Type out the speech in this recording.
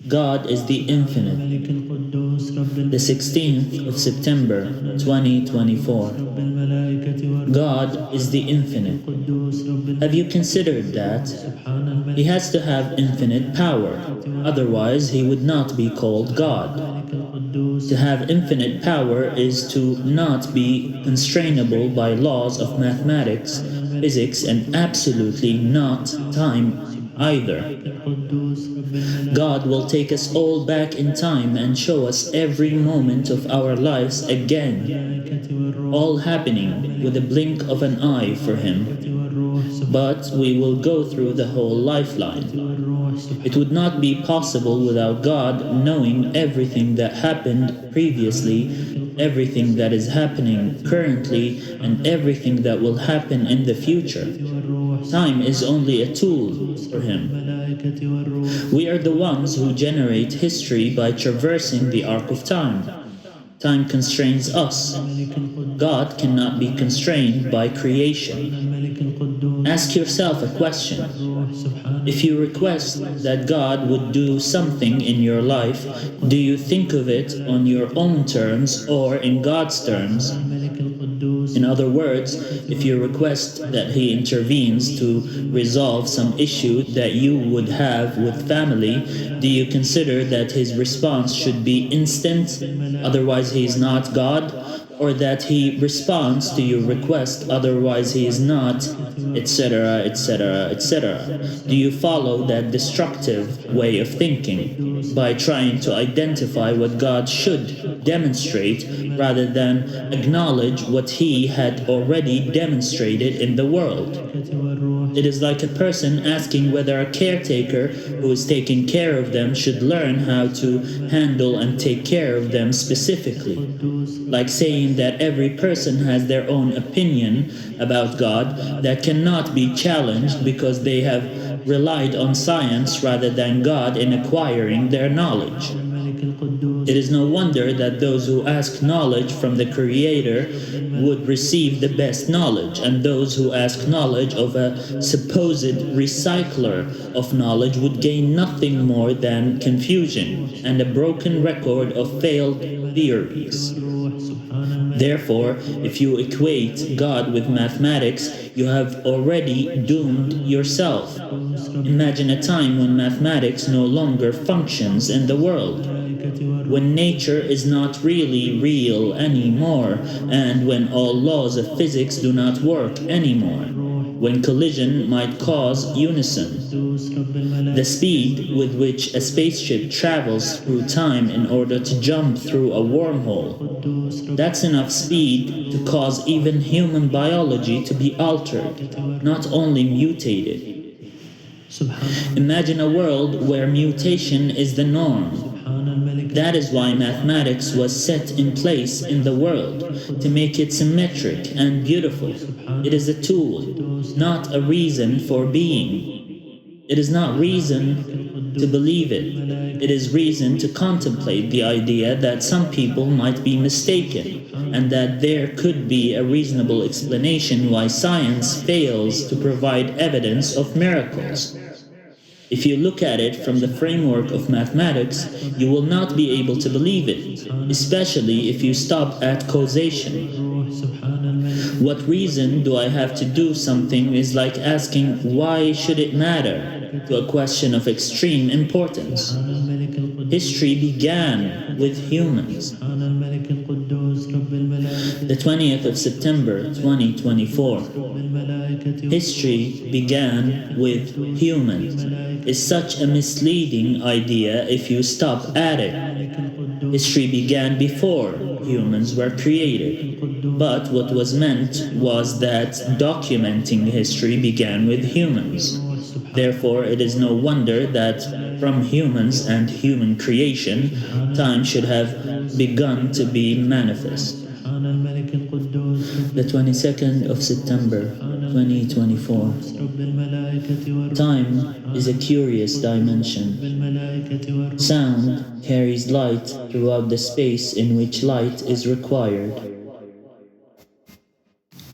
God is the Infinite. The 16th of September 2024. God is the Infinite. Have you considered that? He has to have infinite power, otherwise he would not be called God. To have infinite power is to not be constrainable by laws of mathematics, physics, and absolutely not time either. God will take us all back in time and show us every moment of our lives again, all happening with a blink of an eye for Him. But we will go through the whole lifeline. It would not be possible without God knowing everything that happened previously, everything that is happening currently, and everything that will happen in the future. Time is only a tool for Him. We are the ones who generate history by traversing the arc of time. Time constrains us. God cannot be constrained by creation. Ask yourself a question. If you request that God would do something in your life, do you think of it on your own terms or in God's terms? In other words, if you request that He intervenes to resolve some issue that you would have with family, do you consider that His response should be instant, otherwise He is not God? Or that He responds to your request, otherwise He is not, etc., etc., etc. Do you follow that destructive way of thinking by trying to identify what God should demonstrate rather than acknowledge what He had already demonstrated in the world? It is like a person asking whether a caretaker who is taking care of them should learn how to handle and take care of them specifically. Like saying that every person has their own opinion about God that cannot be challenged because they have relied on science rather than God in acquiring their knowledge. It is no wonder that those who ask knowledge from the Creator would receive the best knowledge, and those who ask knowledge of a supposed recycler of knowledge would gain nothing more than confusion and a broken record of failed theories. Therefore, if you equate God with mathematics, you have already doomed yourself. Imagine a time when mathematics no longer functions in the world, when nature is not really real anymore, and when all laws of physics do not work anymore, when collision might cause unison. The speed with which a spaceship travels through time in order to jump through a wormhole, that's enough speed to cause even human biology to be altered, not only mutated. Imagine a world where mutation is the norm. That is why mathematics was set in place in the world, to make it symmetric and beautiful. It is a tool, not a reason for being. It is not reason to believe it. It is reason to contemplate the idea that some people might be mistaken, and that there could be a reasonable explanation why science fails to provide evidence of miracles. If you look at it from the framework of mathematics, you will not be able to believe it, especially if you stop at causation. What reason do I have to do something is like asking why should it matter to a question of extreme importance. History began with humans. The 20th of September 2024. History began with humans is such a misleading idea if you stop at it. History began before humans were created, but what was meant was that documenting history began with humans. Therefore, it is no wonder that from humans and human creation, time should have begun to be manifest. The 22nd of September 2024. Time is a curious dimension. Sound carries light throughout the space in which light is required.